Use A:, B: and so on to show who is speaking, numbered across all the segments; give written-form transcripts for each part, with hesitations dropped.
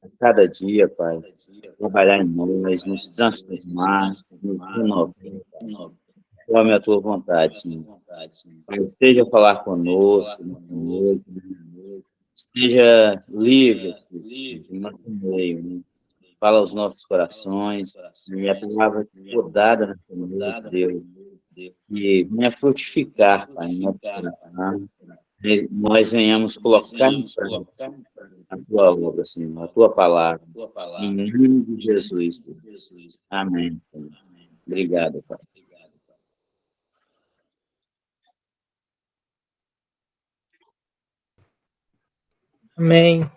A: A cada dia, Pai, trabalhar em nós, nos transformar, nos renovar, conforme a tua vontade, Senhor. Pai, esteja a falar conosco, nessa noite, esteja livre, Espírito, em nosso meio, né? Fala aos nossos corações, e a palavra que for dada nessa noite, Deus, que venha frutificar, Pai, em nosso coração, e nós venhamos colocar em prática a tua obra, Senhor, a tua palavra, em nome de Jesus, Deus. Amém, Senhor. Obrigado, Pai.
B: Amém.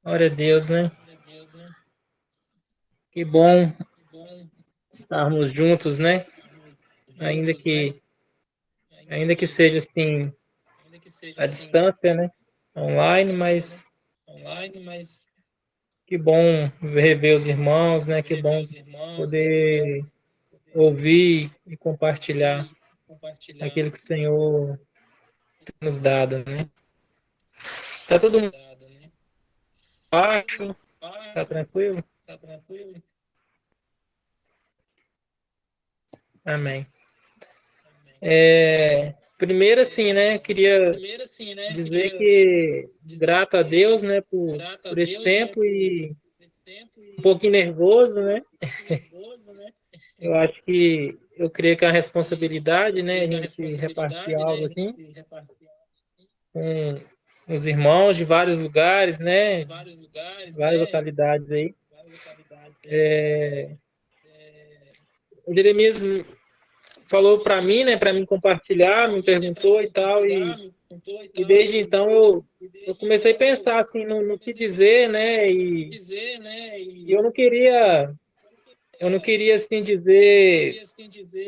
B: Glória a Deus, né? Que bom estarmos juntos, né? Ainda que seja assim à distância, né? Online, mas que bom rever os irmãos, né? Que bom poder ouvir e compartilhar aquilo que o Senhor tem nos dado, né? Tá todo mundo baixo? Tá tranquilo? Amém. Primeiro, assim, né? Queria dizer que grato a Deus, né? Por esse tempo e um pouquinho nervoso, né? Eu creio que é uma responsabilidade, né? A gente repartir algo assim com os irmãos de vários lugares, né? Várias localidades aí. O Jeremias falou para mim, né? Para mim compartilhar, me perguntou e tal, e desde então eu comecei a pensar assim no que dizer, né? E eu não queria assim dizer,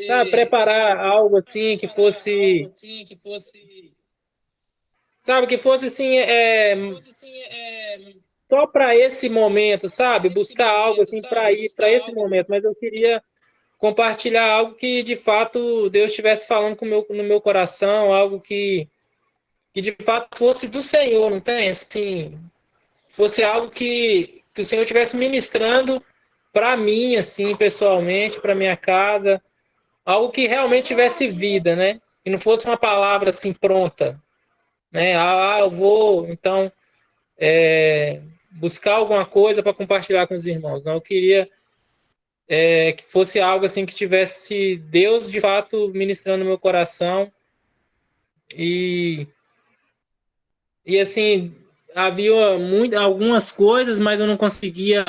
B: sabe, preparar algo assim que fosse, sabe, que fosse assim, só para esse momento, sabe, buscar algo assim para ir para esse momento, mas eu queria compartilhar algo que de fato Deus estivesse falando no meu coração, algo que de fato fosse do Senhor, não tem? Assim, fosse algo que o Senhor estivesse ministrando para mim, assim, pessoalmente, para minha casa, algo que realmente tivesse vida, né? E não fosse uma palavra assim pronta, né? Eu vou, então, buscar alguma coisa para compartilhar com os irmãos. Não, eu queria que fosse algo assim que tivesse Deus de fato ministrando no meu coração e assim havia algumas coisas, mas eu não conseguia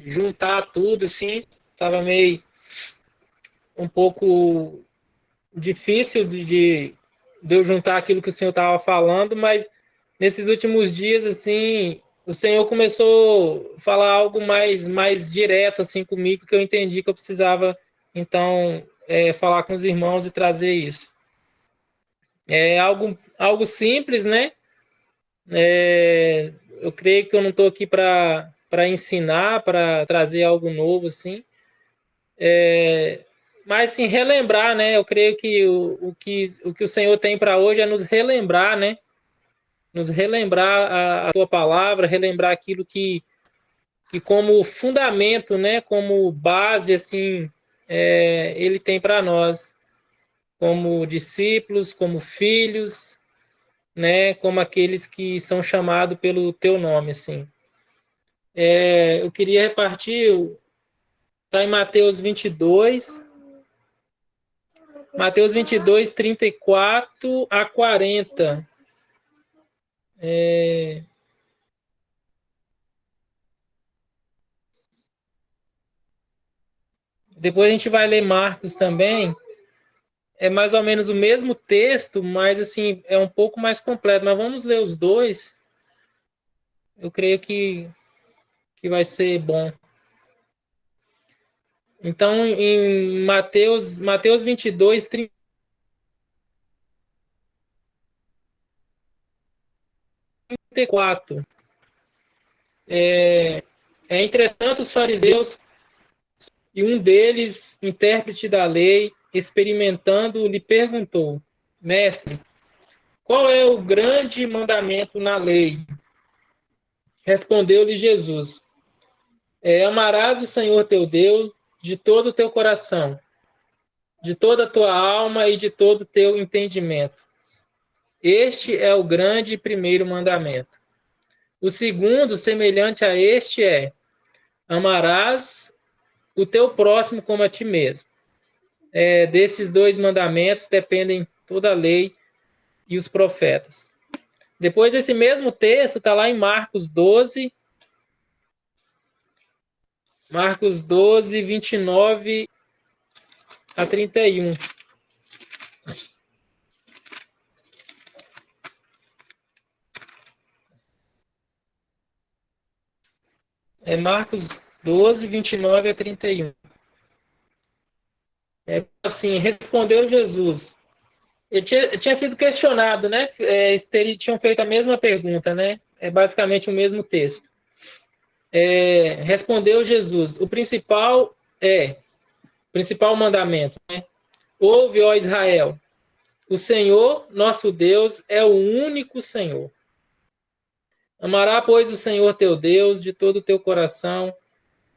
B: juntar tudo, assim, estava meio um pouco difícil de eu juntar aquilo que o Senhor estava falando, mas nesses últimos dias, assim, o Senhor começou a falar algo mais direto, assim, comigo, que eu entendi que eu precisava, então, falar com os irmãos e trazer isso. É algo simples, né? Eu creio que eu não estou aqui para ensinar, para trazer algo novo, assim. Mas, sim, relembrar, né? Eu creio que o que o Senhor tem para hoje é nos relembrar, né? Nos relembrar a tua palavra, relembrar aquilo que como fundamento, né? Como base, assim, ele tem para nós, como discípulos, como filhos, né? Como aqueles que são chamados pelo teu nome, assim. Eu queria repartir, está em Mateus 22, Mateus 22, 34 a 40. Depois a gente vai ler Marcos também. É mais ou menos o mesmo texto, mas assim, é um pouco mais completo. Mas vamos ler os dois. Eu creio que vai ser bom. Então, em Mateus 22, 34. Entretanto, os fariseus e um deles, intérprete da lei, experimentando, lhe perguntou: Mestre, qual é o grande mandamento na lei? Respondeu-lhe Jesus: amarás o Senhor teu Deus de todo o teu coração, de toda a tua alma e de todo o teu entendimento. Este é o grande e primeiro mandamento. O segundo, semelhante a este, amarás o teu próximo como a ti mesmo. Desses dois mandamentos dependem toda a lei e os profetas. Depois, esse mesmo texto está lá em Marcos 12, 29 a 31. Marcos 12, 29 a 31. Assim, respondeu Jesus. Ele tinha sido questionado, né? Eles tinham feito a mesma pergunta, né? É basicamente o mesmo texto. Respondeu Jesus. O principal mandamento, né? Ouve, ó Israel, o Senhor, nosso Deus, é o único Senhor. Amará, pois, o Senhor teu Deus de todo o teu coração,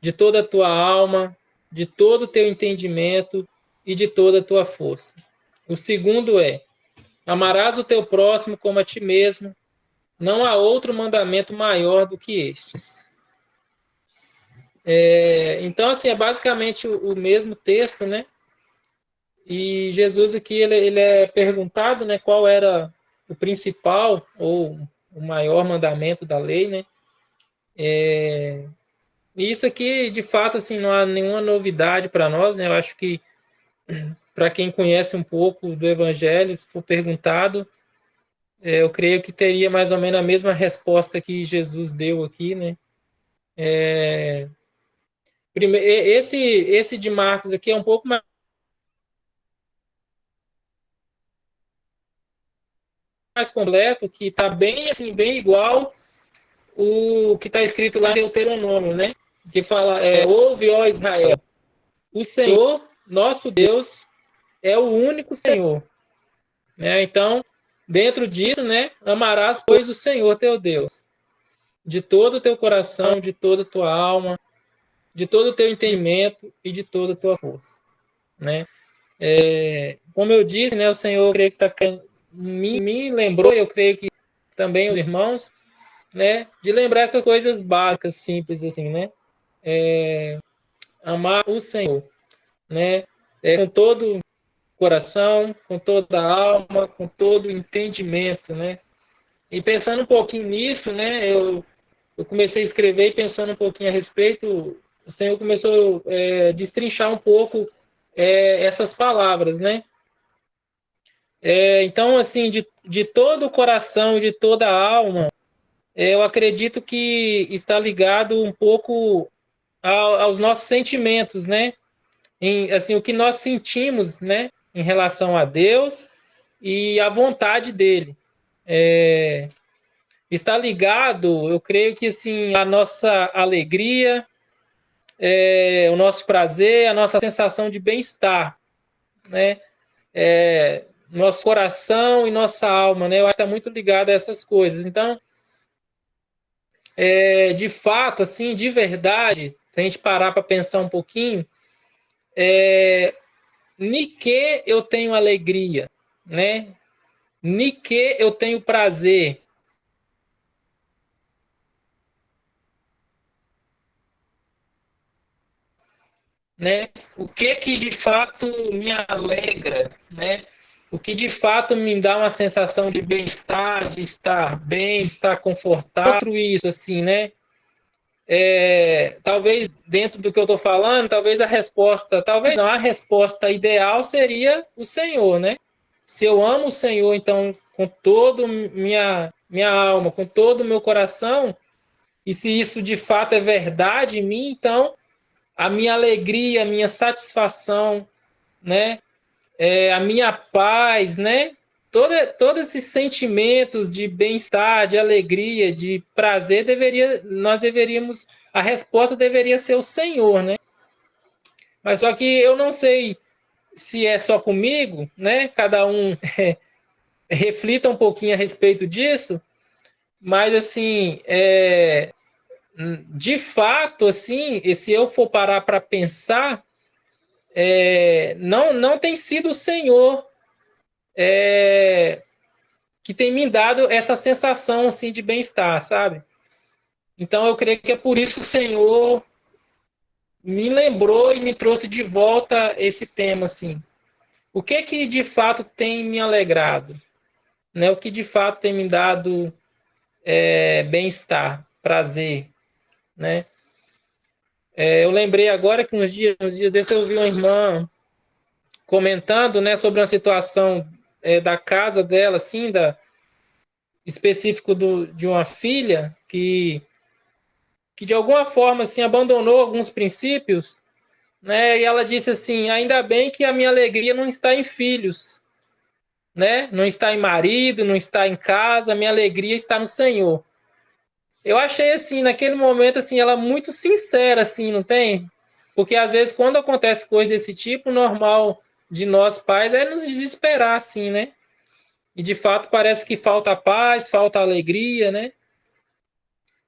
B: de toda a tua alma, de todo o teu entendimento e de toda a tua força. O segundo amarás o teu próximo como a ti mesmo. Não há outro mandamento maior do que estes. Então, assim, é basicamente o mesmo texto, né? E Jesus aqui, ele é perguntado, né, qual era o principal ou o maior mandamento da lei, né? E isso aqui, de fato, assim, não há nenhuma novidade para nós, né? Eu acho que para quem conhece um pouco do Evangelho, se for perguntado, eu creio que teria mais ou menos a mesma resposta que Jesus deu aqui, né? Esse de Marcos aqui é um pouco mais completo, que está bem, assim, bem igual o que está escrito lá em Deuteronômio, né? Que fala, ouve, ó Israel, o Senhor, nosso Deus, é o único Senhor. Né? Então, dentro disso, né, amarás, pois, o Senhor teu Deus, de todo o teu coração, de toda a tua alma, de todo o teu entendimento e de toda a tua força. Né? Como eu disse, né, o Senhor, eu creio que me lembrou, eu creio que também os irmãos, né, de lembrar essas coisas básicas, simples assim, né? Amar o Senhor, né? Com todo o coração, com toda a alma, com todo o entendimento, né? E pensando um pouquinho nisso, né? Eu comecei a escrever e pensando um pouquinho a respeito, o Senhor começou a destrinchar um pouco essas palavras, né? Então, assim, de todo o coração, de toda a alma, eu acredito que está ligado um pouco aos nossos sentimentos, né? Assim, o que nós sentimos, né? Em relação a Deus e a vontade dele. Está ligado, eu creio que assim, a nossa alegria, o nosso prazer, a nossa sensação de bem-estar, né? Nosso coração e nossa alma, né? Eu acho que está muito ligado a essas coisas. Então, de fato, assim, de verdade, se a gente parar para pensar um pouquinho, ni que eu tenho alegria, né? Ni que eu tenho prazer. Né? O que de fato me alegra, né? O que de fato me dá uma sensação de bem-estar, de estar bem, de estar confortável, isso assim, né? Talvez dentro do que eu estou falando, talvez a resposta, talvez não, a resposta ideal seria o Senhor, né? Se eu amo o Senhor, então, com toda minha alma, com todo o meu coração, e se isso de fato é verdade em mim, então a minha alegria, a minha satisfação, né? A minha paz, né? Todos esses sentimentos de bem-estar, de alegria, de prazer, a resposta deveria ser o Senhor, né? Mas só que eu não sei se é só comigo, né? Cada um reflita um pouquinho a respeito disso, mas assim, de fato, assim, se eu for parar para pensar, não tem sido o Senhor que tem me dado essa sensação assim de bem-estar, sabe? Então eu creio que é por isso que o Senhor me lembrou e me trouxe de volta esse tema, assim. O que de fato tem me alegrado? Né? O que de fato tem me dado bem-estar, prazer, né? Eu lembrei agora que uns dias desses eu vi uma irmã comentando, né, sobre uma situação da casa dela, assim, específico de uma filha que de alguma forma assim abandonou alguns princípios, né? E ela disse assim: ainda bem que a minha alegria não está em filhos, né? Não está em marido, não está em casa, a minha alegria está no Senhor. Eu achei assim, naquele momento assim, ela muito sincera assim, não tem? Porque às vezes quando acontece coisa desse tipo, o normal de nós pais é nos desesperar assim, né? E de fato parece que falta paz, falta alegria, né?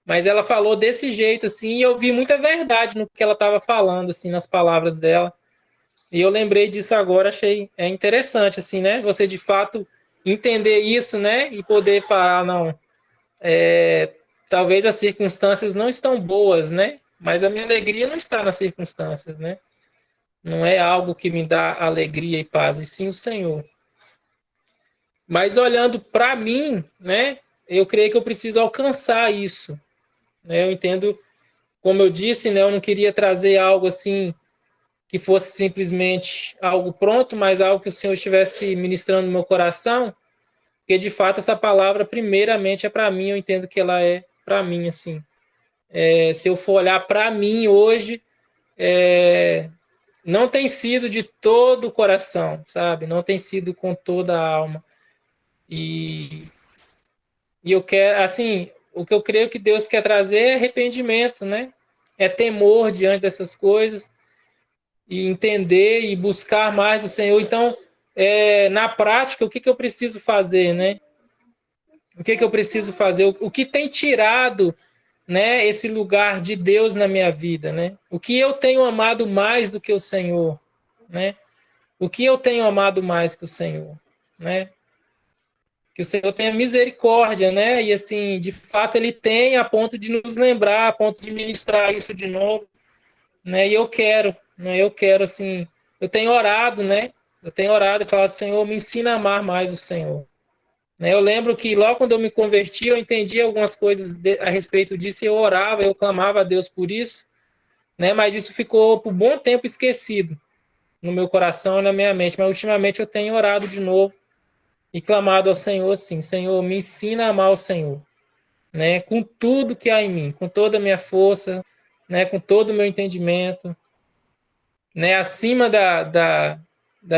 B: Mas ela falou desse jeito assim, e eu vi muita verdade no que ela estava falando assim, nas palavras dela. E eu lembrei disso agora, achei interessante assim, né? Você de fato entender isso, né? E poder falar, não, talvez as circunstâncias não estão boas, né? Mas a minha alegria não está nas circunstâncias, né? Não é algo que me dá alegria e paz, e sim o Senhor. Mas olhando para mim, né? Eu creio que eu preciso alcançar isso, né? Eu entendo, como eu disse, né? Eu não queria trazer algo assim que fosse simplesmente algo pronto, mas algo que o Senhor estivesse ministrando no meu coração, porque de fato essa palavra primeiramente é para mim, eu entendo que ela é para mim, assim. Se eu for olhar para mim hoje, não tem sido de todo o coração, sabe? Não tem sido com toda a alma. E, e eu quero, assim, o que eu creio que Deus quer trazer é arrependimento, né? É temor diante dessas coisas e entender e buscar mais o Senhor. Então, na prática, o que eu preciso fazer, né? O que eu preciso fazer? O que tem tirado, né, esse lugar de Deus na minha vida, né? O que eu tenho amado mais do que o Senhor, né? O que eu tenho amado mais que o Senhor, né? Que o Senhor tenha misericórdia, né? E assim, de fato, Ele tem a ponto de nos lembrar, a ponto de ministrar isso de novo, né? E eu quero, né? Eu quero, assim, eu tenho orado, né? Eu tenho orado e falado, Senhor, me ensina a amar mais o Senhor. Né? Eu lembro que logo quando eu me converti, eu entendi algumas coisas a respeito disso, e eu orava, eu clamava a Deus por isso, né? Mas isso ficou por bom tempo esquecido no meu coração e na minha mente. Mas ultimamente eu tenho orado de novo e clamado ao Senhor assim, Senhor, me ensina a amar o Senhor, né? Com tudo que há em mim, com toda a minha força, né? Com todo o meu entendimento, né? Acima da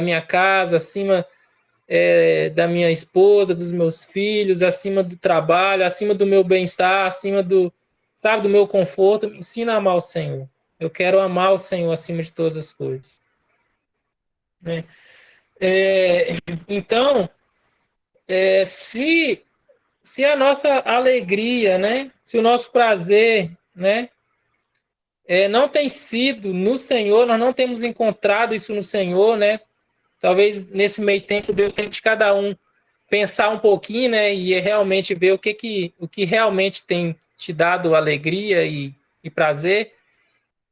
B: minha casa, acima da minha esposa, dos meus filhos, acima do trabalho, acima do meu bem-estar, acima sabe, do meu conforto. Me ensina a amar o Senhor. Eu quero amar o Senhor acima de todas as coisas. Né? Então, se, se a nossa alegria, né, se o nosso prazer, né, não tem sido no Senhor, nós não temos encontrado isso no Senhor, né? Talvez nesse meio tempo Deus tem de cada um pensar um pouquinho, né, e realmente ver o que realmente tem te dado alegria e prazer,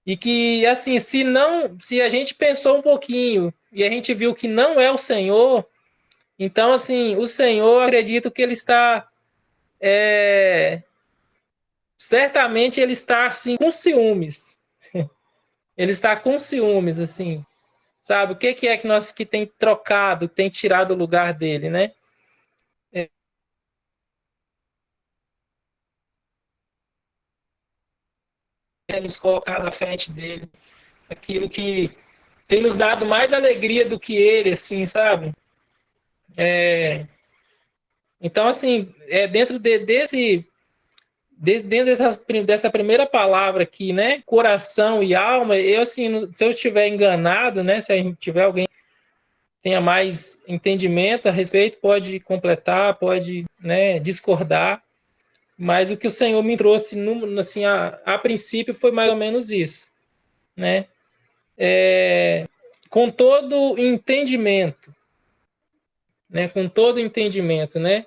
B: e que assim, se a gente pensou um pouquinho e a gente viu que não é o Senhor, então assim, o Senhor, acredito que ele está certamente ele está assim com ciúmes. Ele está com ciúmes assim, sabe? O que é que nós que tem trocado, tem tirado o lugar dele, né? Temos colocado à frente dele aquilo que tem nos dado mais alegria do que ele, assim, sabe? É, então, assim, dentro dessa primeira palavra aqui, né? Coração e alma, eu, assim, se eu estiver enganado, né? Se a gente tiver alguém tenha mais entendimento a respeito, pode completar, pode, né, discordar, mas o que o Senhor me trouxe, assim, a princípio, foi mais ou menos isso, né? Com todo entendimento, né? Com todo entendimento, né?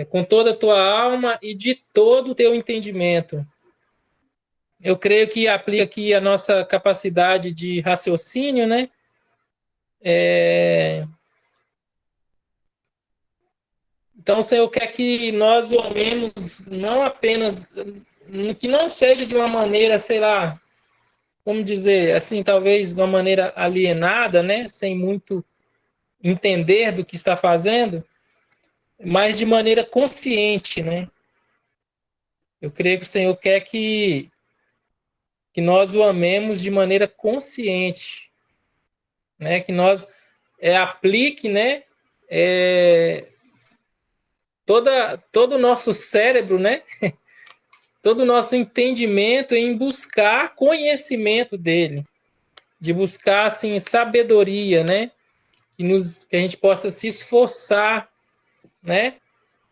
B: Com toda a tua alma e de todo o teu entendimento. Eu creio que aplica aqui a nossa capacidade de raciocínio, né? Então, o Senhor quer que nós o amemos não apenas, que não seja de uma maneira, sei lá, como dizer, assim, talvez de uma maneira alienada, né? Sem muito entender do que está fazendo, mas de maneira consciente, né? Eu creio que o Senhor quer que nós o amemos de maneira consciente, né? Que nós aplique, né? Todo o nosso cérebro, né? Todo o nosso entendimento em buscar conhecimento dele, de buscar assim sabedoria, né? Que a gente possa se esforçar, né?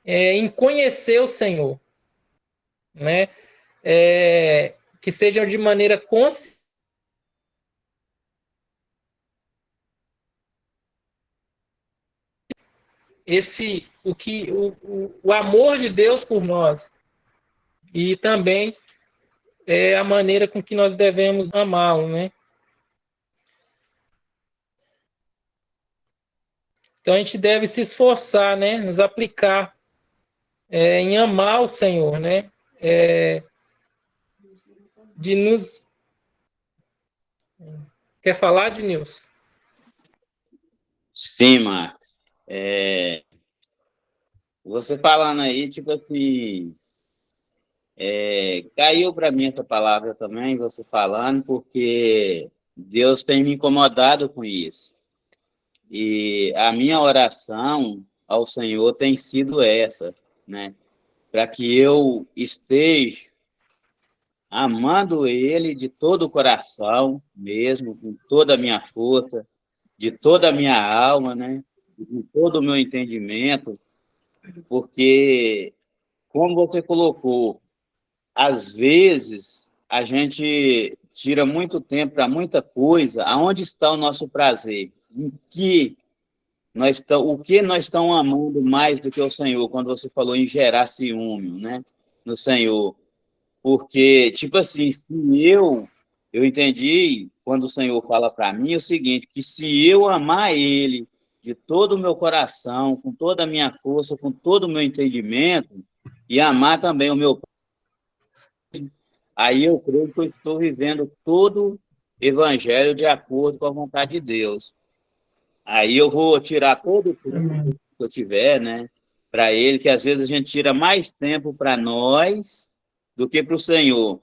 B: Em conhecer o Senhor, né? Que seja de maneira consciente o amor de Deus por nós e também a maneira com que nós devemos amá-lo, né? Então a gente deve se esforçar, né? Nos aplicar em amar o Senhor, né? De nos Quer falar, Denilson?
A: Sim, Marcos. Você falando aí, tipo assim, caiu para mim essa palavra também, você falando, porque Deus tem me incomodado com isso. E a minha oração ao Senhor tem sido essa, né? Para que eu esteja amando Ele de todo o coração, mesmo, com toda a minha força, de toda a minha alma, né? Com todo o meu entendimento, porque, como você colocou, às vezes a gente tira muito tempo para muita coisa. Aonde está o nosso prazer? O que nós estamos amando mais do que o Senhor? Quando você falou em gerar ciúme, né? No Senhor. Porque, tipo assim, se eu entendi quando o Senhor fala para mim o seguinte, que se eu amar Ele de todo o meu coração, com toda a minha força, com todo o meu entendimento, e amar também o meu, aí eu creio que eu estou vivendo todo o evangelho de acordo com a vontade de Deus. Aí eu vou tirar todo o tempo
B: Amém.
A: que eu tiver, né, para Ele, que às vezes a gente tira mais tempo para nós do que para o Senhor.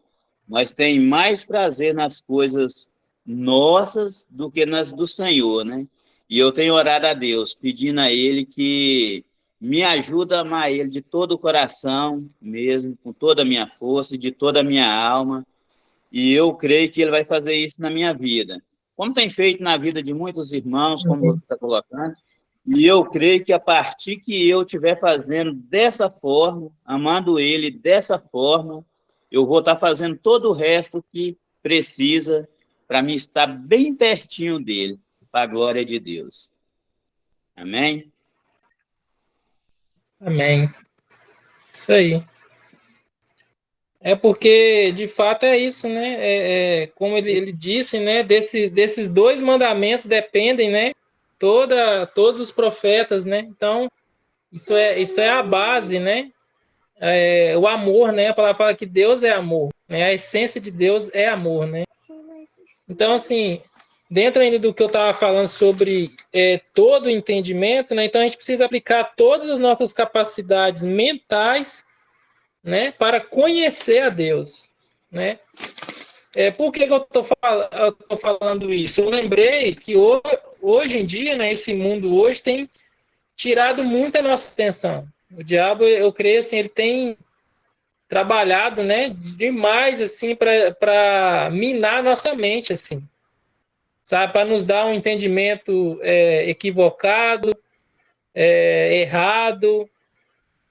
A: Nós temos mais prazer nas coisas nossas do que nas do Senhor, né? E eu tenho orado a Deus, pedindo a Ele que me ajude a amar Ele de todo o coração, mesmo, com toda a minha força e de toda a minha alma, e eu creio que Ele vai fazer isso na minha vida. Como tem feito na vida de muitos irmãos, como você está colocando, e eu creio que a partir que eu estiver fazendo dessa forma, amando Ele dessa forma, eu vou estar fazendo todo o resto que precisa para mim estar bem pertinho dele, para a glória de Deus. Amém?
B: Amém. Isso aí. Porque, de fato, é isso, né? Como ele disse, né? Desses dois mandamentos dependem, né? Todos os profetas, né? Então, isso é a base, né? O amor, né? A palavra fala que Deus é amor, né? A essência de Deus é amor, né? Então, assim, dentro ainda do que eu estava falando sobre todo o entendimento, né? Então, a gente precisa aplicar todas as nossas capacidades mentais, né? Para conhecer a Deus, né? Por que eu tô falando isso? Eu lembrei que hoje em dia, né? Esse mundo hoje tem tirado muito a nossa atenção. O diabo, eu creio, assim, ele tem trabalhado, né, demais assim para minar nossa mente assim. sabe? Para nos dar um entendimento equivocado, errado.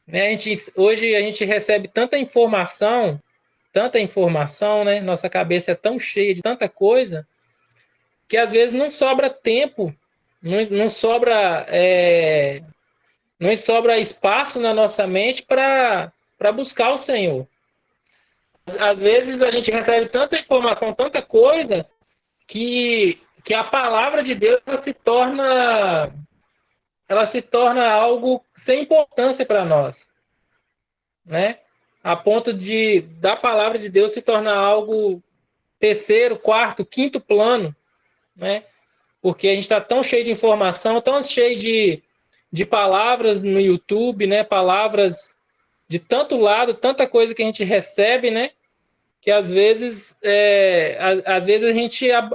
B: Né? Hoje a gente recebe tanta informação, né? Nossa cabeça é tão cheia de tanta coisa que às vezes não sobra tempo, não sobra espaço na nossa mente para buscar o Senhor. Às vezes a gente recebe tanta informação, tanta coisa, que a palavra de Deus ela se torna algo sem importância para nós, né? A ponto da palavra de Deus se tornar algo terceiro, quarto, quinto plano, né? Porque a gente está tão cheio de informação, tão cheio de palavras no YouTube, né? Palavras de tanto lado, tanta coisa que a gente recebe, né? Que às vezes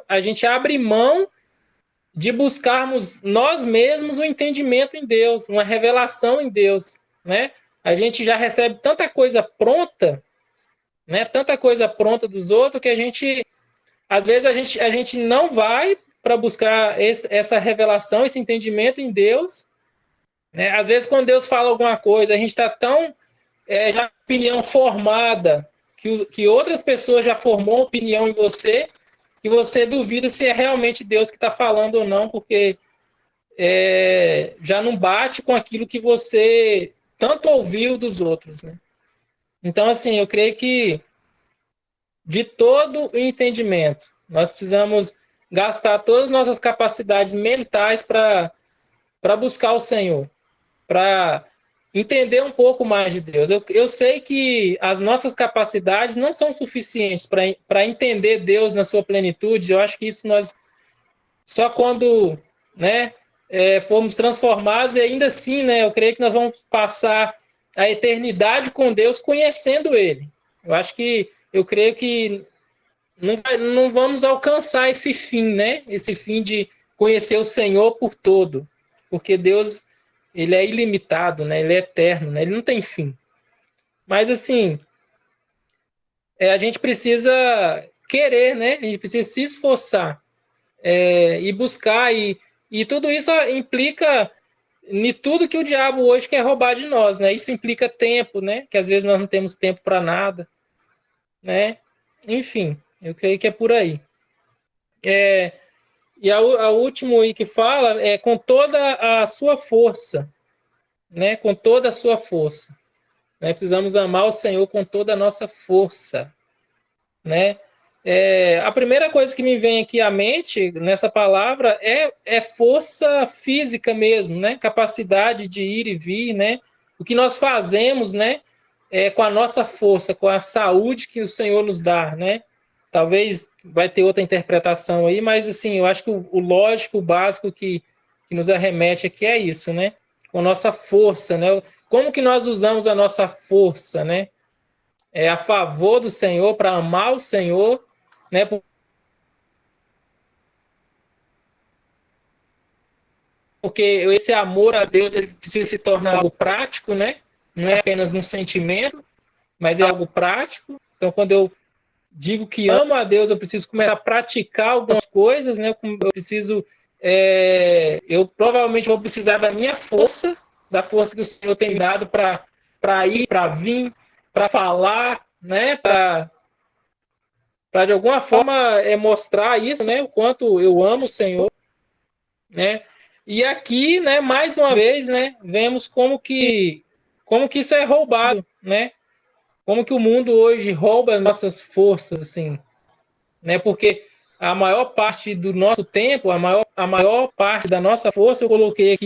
B: a gente abre mão de buscarmos nós mesmos um entendimento em Deus, uma revelação em Deus, né? A gente já recebe tanta coisa pronta, né? Tanta coisa pronta dos outros que às vezes a gente não vai para buscar essa revelação, esse entendimento em Deus, né? Às vezes quando Deus fala alguma coisa, a gente está tão já opinião formada que outras pessoas já formou opinião em você, que você duvida se é realmente Deus que está falando ou não, porque já não bate com aquilo que você tanto ouviu dos outros, né? Então, assim, eu creio que de todo o entendimento, nós precisamos gastar todas as nossas capacidades mentais para buscar o Senhor, para entender um pouco mais de Deus. Eu sei que as nossas capacidades não são suficientes para entender Deus na sua plenitude. Eu acho que isso nós só quando, né, formos transformados, e ainda assim, né, eu creio que nós vamos passar a eternidade com Deus conhecendo Ele. Eu creio que não vamos alcançar esse fim, né? Esse fim de conhecer o Senhor por todo, porque Deus, ele é ilimitado, né? Ele é eterno, né? Ele não tem fim. Mas assim, a gente precisa querer, né? A gente precisa se esforçar e buscar, e tudo isso implica em tudo que o diabo hoje quer roubar de nós, né? Isso implica tempo, né? Que às vezes nós não temos tempo para nada, né? Enfim, eu creio que é por aí. E a última aí que fala é com toda a sua força, né? Com toda a sua força. Né? Precisamos amar o Senhor com toda a nossa força, né? A primeira coisa que me vem aqui à mente nessa palavra é força física mesmo, né? Capacidade de ir e vir, né? O que nós fazemos, né? Com a nossa força, com a saúde que o Senhor nos dá, né? Talvez vai ter outra interpretação aí, mas assim, eu acho que o lógico, o básico que nos arremete aqui é isso, né? Com a nossa força, né? Como que nós usamos a nossa força, né? A favor do Senhor, para amar o Senhor, né? Porque esse amor a Deus ele precisa se tornar algo prático, né? Não é apenas um sentimento, mas é algo prático. Então, quando eu digo que amo a Deus, eu preciso começar a praticar algumas coisas, né? Eu preciso, eu provavelmente vou precisar da minha força, da força que o Senhor tem dado para ir, para vir, para falar, né? Para de alguma forma mostrar isso, né? O quanto eu amo o Senhor, né? E aqui, né? Mais uma vez, né? Vemos como que isso é roubado, né? Como que o mundo hoje rouba nossas forças, assim, né? Porque a maior parte do nosso tempo, a maior parte da nossa força, eu coloquei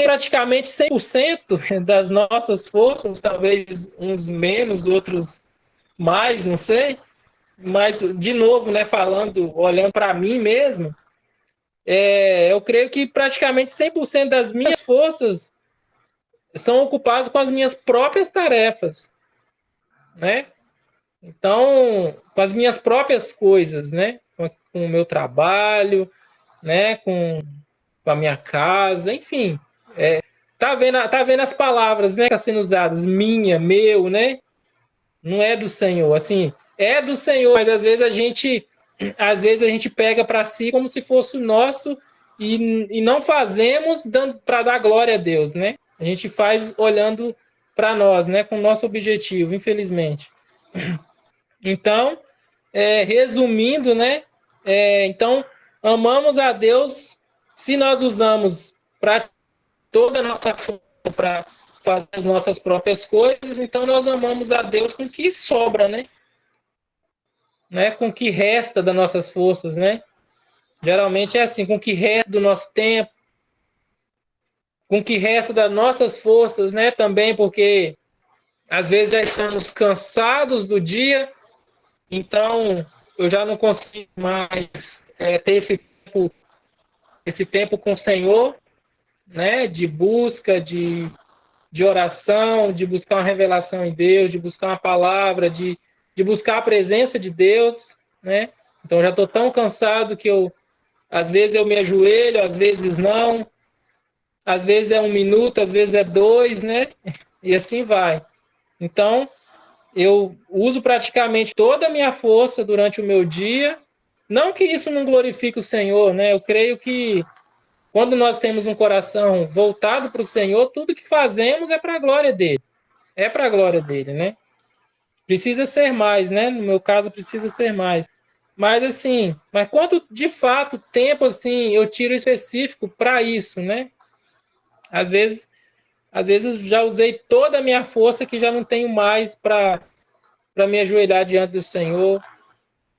B: praticamente 100% das nossas forças, talvez uns menos, outros mais, não sei. Mas, de novo, né, olhando para mim mesmo, eu creio que praticamente 100% das minhas forças são ocupadas com as minhas próprias tarefas, né? Então, com as minhas próprias coisas, né? Com o meu trabalho, né? Com a minha casa, enfim. Tá vendo as palavras, né? Que estão sendo usadas, minha, meu, né? Não é do Senhor. Assim, é do Senhor, mas às vezes a gente às vezes a gente pega para si como se fosse o nosso e não fazemos para dar glória a Deus, né? A gente faz olhando para nós, né? Com o nosso objetivo, infelizmente. Então, resumindo, né? Então, amamos a Deus se nós usamos para toda a nossa força para fazer as nossas próprias coisas, então nós amamos a Deus com o que sobra, né? Com o que resta das nossas forças, né? Geralmente é assim, com o que resta do nosso tempo, com o que resta das nossas forças, né? Também porque às vezes já estamos cansados do dia, então eu já não consigo mais ter esse tempo com o Senhor, né? De busca, de oração, de buscar uma revelação em Deus, de buscar uma palavra, de buscar a presença de Deus, né? Então eu já estou tão cansado que às vezes eu me ajoelho, às vezes não, às vezes é 1 minuto, às vezes é 2, né? E assim vai. Então eu uso praticamente toda a minha força durante o meu dia. Não que isso não glorifique o Senhor, né? Eu creio que quando nós temos um coração voltado para o Senhor, tudo que fazemos é para a glória dele. É para a glória dele, né? Precisa ser mais, né? No meu caso, precisa ser mais. Mas assim, quanto de fato tempo assim eu tiro específico para isso, né? Às vezes já usei toda a minha força que já não tenho mais para me ajoelhar diante do Senhor,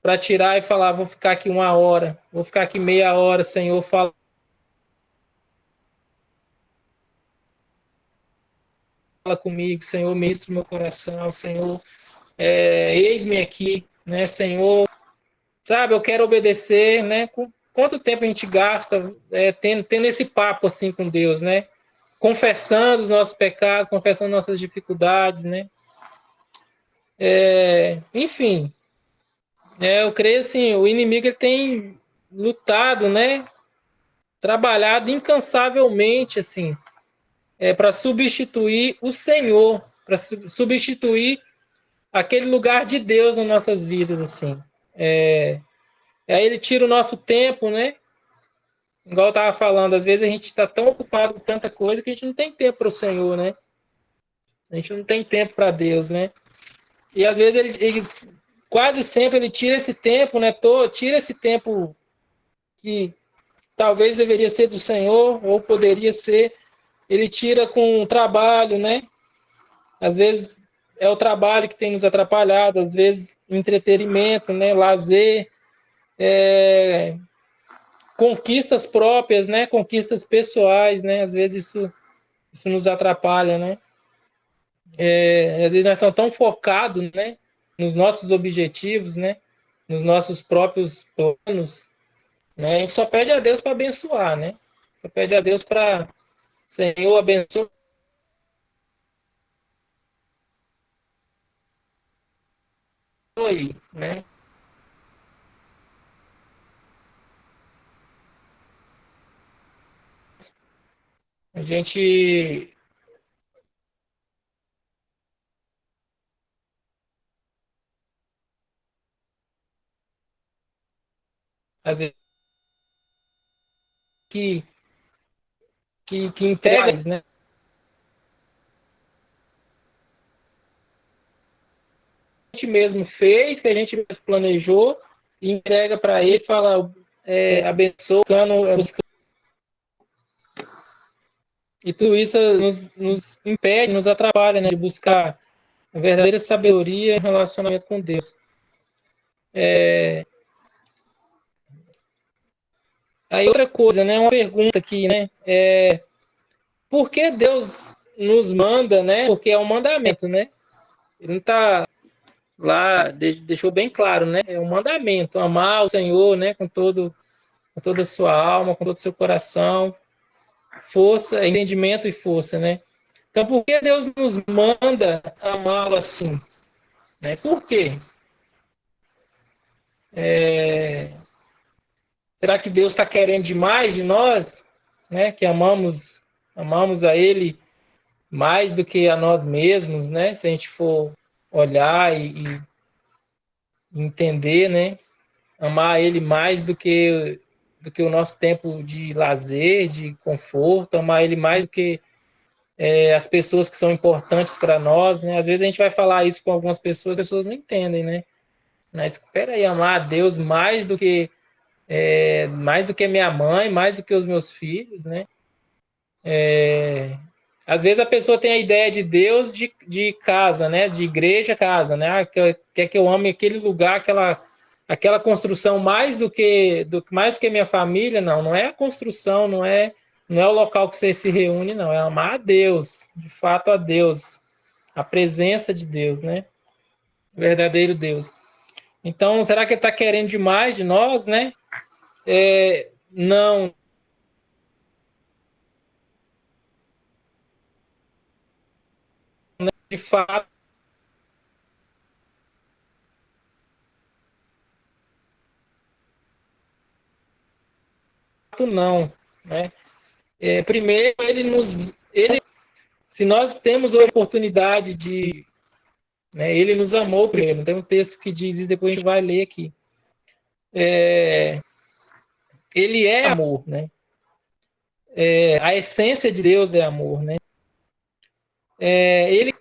B: para tirar e falar, vou ficar aqui 1 hora, vou ficar aqui meia hora, Senhor, fala comigo, Senhor, ministra meu coração, Senhor, eis-me aqui, né, Senhor, sabe, eu quero obedecer, né? Quanto tempo a gente gasta tendo esse papo assim com Deus, né? Confessando os nossos pecados, confessando nossas dificuldades, né? Enfim, eu creio assim, o inimigo ele tem lutado, né? Trabalhado incansavelmente, assim, para substituir o Senhor, para substituir aquele lugar de Deus nas nossas vidas, assim. Aí ele tira o nosso tempo, né? Igual eu estava falando, às vezes a gente está tão ocupado com tanta coisa que a gente não tem tempo para o Senhor, né? A gente não tem tempo para Deus, né? E às vezes quase sempre ele tira esse tempo, né? Tira esse tempo que talvez deveria ser do Senhor ou poderia ser. Ele tira com o trabalho, né? Às vezes é o trabalho que tem nos atrapalhado, às vezes o entretenimento, né? Lazer, conquistas próprias, né? Conquistas pessoais, né? Às vezes isso nos atrapalha, né? Às vezes nós estamos tão focados, né? Nos nossos objetivos, né? Nos nossos próprios planos, né? A gente só pede a Deus para abençoar, né? Só pede a Deus para Senhor abençoe, né? A gente às vezes que entrega, né? A gente mesmo fez, que a gente mesmo planejou, e entrega para ele, fala, abençoa, buscando, e tudo isso nos impede, nos atrapalha, né, de buscar a verdadeira sabedoria em relacionamento com Deus. Aí outra coisa, né, uma pergunta aqui, né, por que Deus nos manda, né, porque é um mandamento, né, ele não está lá, deixou bem claro, né, é um mandamento, amar o Senhor, né, com toda a sua alma, com todo o seu coração, força, entendimento e força, né? Então, por que Deus nos manda amá-lo assim? Né? Por quê? Será que Deus está querendo demais de nós, né? Que amamos a Ele mais do que a nós mesmos, né? Se a gente for olhar e entender, né? amar Ele mais do que o nosso tempo de lazer, de conforto, amar Ele mais do que as pessoas que são importantes para nós, né? Às vezes a gente vai falar isso com algumas pessoas, as pessoas não entendem, né? Mas espera aí, amar a Deus mais do que minha mãe, mais do que os meus filhos, né? Às vezes a pessoa tem a ideia de Deus de casa, né? De igreja, casa, né? Quer que eu ame aquele lugar, aquela construção mais do que minha família, não. Não é a construção, não é o local que você se reúne, não. É amar a Deus, de fato a Deus, a presença de Deus, né? O verdadeiro Deus. Então, será que ele está querendo demais de nós, né? Não, de fato não, né? Primeiro, se nós temos a oportunidade né, ele nos amou primeiro. Tem um texto que diz isso, depois a gente vai ler aqui. Ele é amor, né? A essência de Deus é amor, né?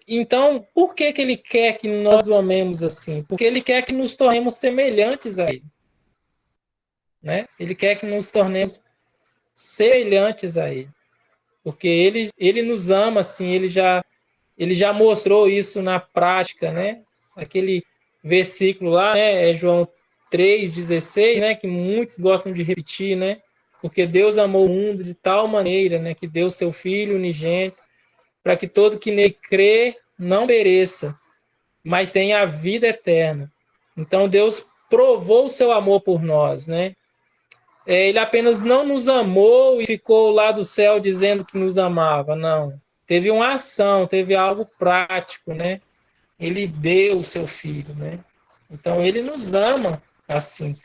B: Então, por que ele quer que nós o amemos assim? Porque ele quer que nos tornemos semelhantes a ele, né? Ele quer que nos tornemos semelhantes a ele, porque ele nos ama assim, ele já mostrou isso na prática, né? Aquele versículo lá, né, João 3,16, né, que muitos gostam de repetir, né? Porque Deus amou o mundo de tal maneira, né, que deu seu Filho unigênito, para que todo que nele crê não pereça, mas tenha a vida eterna. Então Deus provou o seu amor por nós, né? Ele apenas não nos amou e ficou lá do céu dizendo que nos amava, não. Teve uma ação, teve algo prático, né? Ele deu o seu filho, né? Então ele nos ama assim.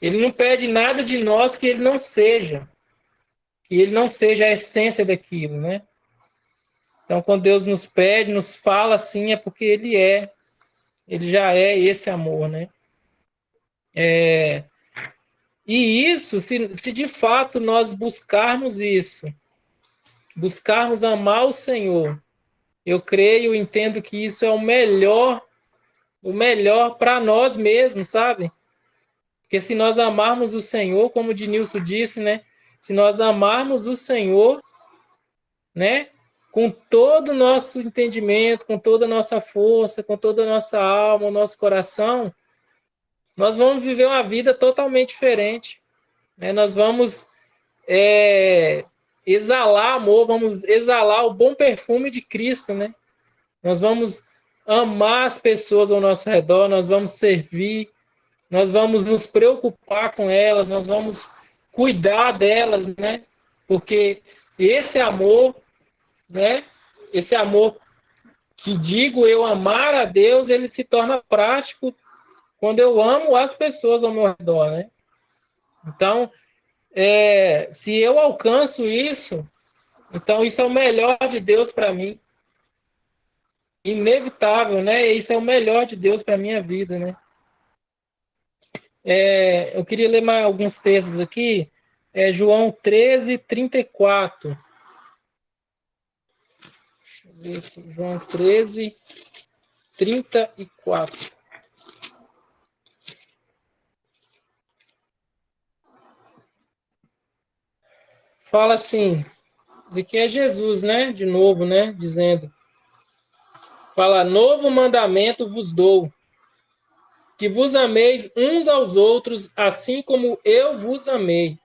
B: Ele não pede nada de nós que ele não seja, que ele não seja a essência daquilo, né? Então quando Deus nos pede, nos fala assim, é porque ele já é esse amor, né? E isso, se de fato nós buscarmos isso, buscarmos amar o Senhor, eu creio, entendo que isso é o melhor para nós mesmos, sabe? Porque se nós amarmos o Senhor, como o Dinilson disse, né? Se nós amarmos o Senhor, né? Com todo o nosso entendimento, com toda a nossa força, com toda a nossa alma, o nosso coração, nós vamos viver uma vida totalmente diferente, né? Nós vamos exalar amor, vamos exalar o bom perfume de Cristo, né? Nós vamos amar as pessoas ao nosso redor, nós vamos servir, nós vamos nos preocupar com elas, nós vamos cuidar delas, né? Porque esse amor, né? Esse amor que digo eu amar a Deus, ele se torna prático quando eu amo as pessoas ao meu redor, né? Então, se eu alcanço isso, então isso é o melhor de Deus para mim. Inevitável, né? Isso é o melhor de Deus para minha vida, né? Eu queria ler mais alguns textos aqui. João 13:34. João 13:34. Fala assim, de que é Jesus, né? De novo, né? Dizendo. Fala, novo mandamento vos dou, que vos ameis uns aos outros, assim como eu vos amei,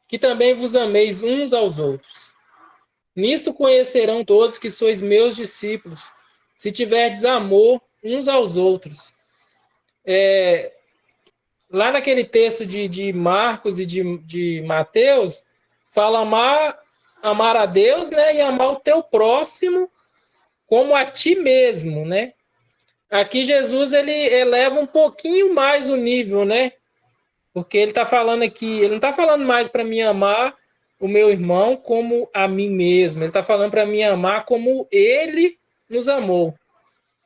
B: que também vos ameis uns aos outros. Nisto conhecerão todos que sois meus discípulos, se tiverdes amor uns aos outros. Lá naquele texto de Marcos e de Mateus, fala amar a Deus, né, e amar o teu próximo como a ti mesmo, né? Aqui Jesus ele eleva um pouquinho mais o nível, né? Porque ele está falando aqui, ele não está falando mais para mim amar o meu irmão como a mim mesmo. Ele está falando para mim amar como ele nos amou,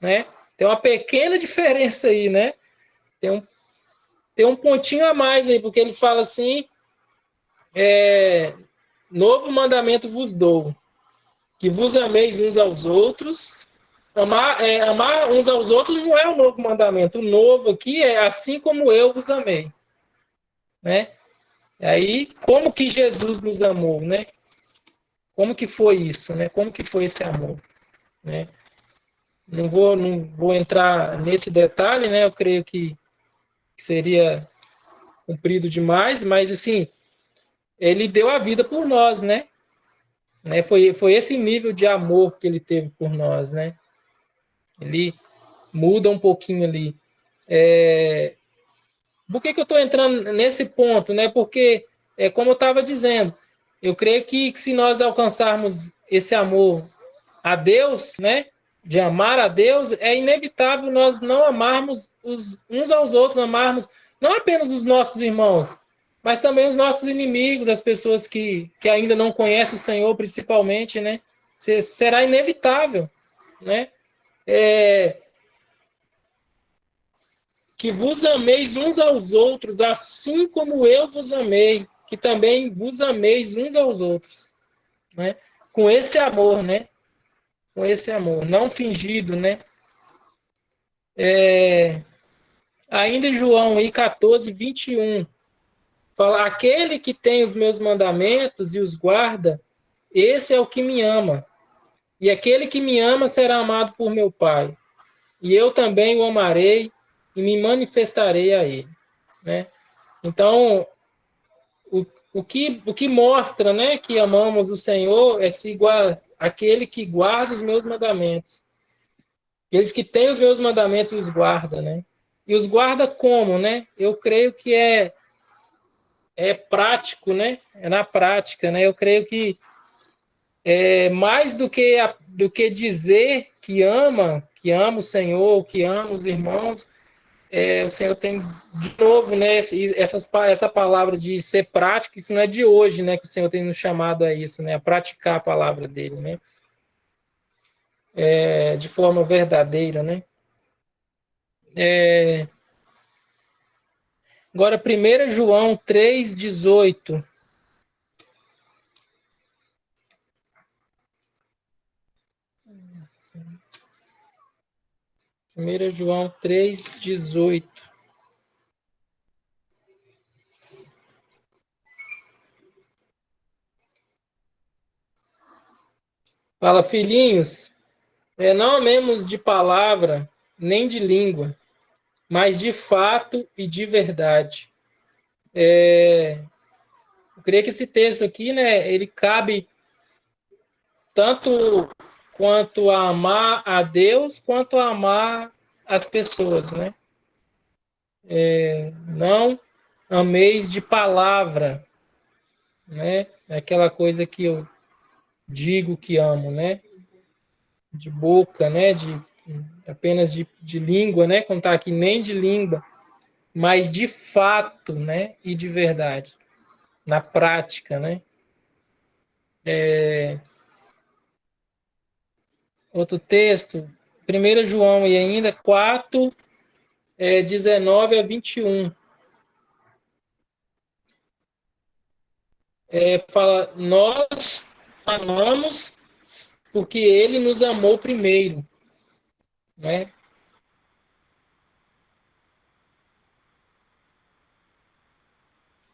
B: né? Tem uma pequena diferença aí, né? Tem tem um pontinho a mais aí, porque ele fala assim, novo mandamento vos dou, que vos ameis uns aos outros. Amar uns aos outros não é o novo mandamento. O novo aqui é assim como eu vos amei, né? Aí, como que Jesus nos amou, né? Como que foi isso, né? Como que foi esse amor, né? Não vou entrar nesse detalhe, né? Eu creio que seria comprido demais, mas assim, ele deu a vida por nós, né? Foi esse nível de amor que ele teve por nós, né? Ele muda um pouquinho ali. Por que eu estou entrando nesse ponto, né? Porque, como eu estava dizendo, eu creio que se nós alcançarmos esse amor a Deus, né? De amar a Deus, é inevitável nós não amarmos uns aos outros, amarmos não apenas os nossos irmãos, mas também os nossos inimigos, as pessoas que ainda não conhecem o Senhor, principalmente, né? Será inevitável, né? É, que vos ameis uns aos outros, assim como eu vos amei, que também vos ameis uns aos outros, né? Com esse amor, né? Com esse amor, não fingido, né? Ainda em João aí, 14, 21, fala: aquele que tem os meus mandamentos e os guarda, esse é o que me ama. E aquele que me ama será amado por meu Pai. E eu também o amarei e me manifestarei a ele, né? Então, o que mostra, né, que amamos o Senhor é se igual aquele que guarda os meus mandamentos. Aqueles que têm os meus mandamentos os guarda, né? E os guarda como, né? Eu creio que é prático, né? É na prática, né? Eu creio que mais do que dizer que ama o Senhor, que ama os irmãos, o Senhor tem de novo, né? Essa palavra de ser prático, isso não é de hoje, né? Que o Senhor tem nos chamado a isso, né? A praticar a palavra dele, né? De forma verdadeira, né? Agora, 1 João 3,18. 1 João 3,18. Fala, filhinhos, não amemos de palavra, nem de língua, mas de fato e de verdade. Eu creio que esse texto aqui, né, ele cabe tanto quanto a amar a Deus, quanto a amar as pessoas, né? Não ameis de palavra, né? É aquela coisa que eu digo que amo, né? De boca, né? Apenas de língua, né? Contar aqui nem de língua, mas de fato, né? E de verdade, na prática, né? Outro texto, 1 João e ainda 4, 19 a 21. Fala, nós amamos porque ele nos amou primeiro, né?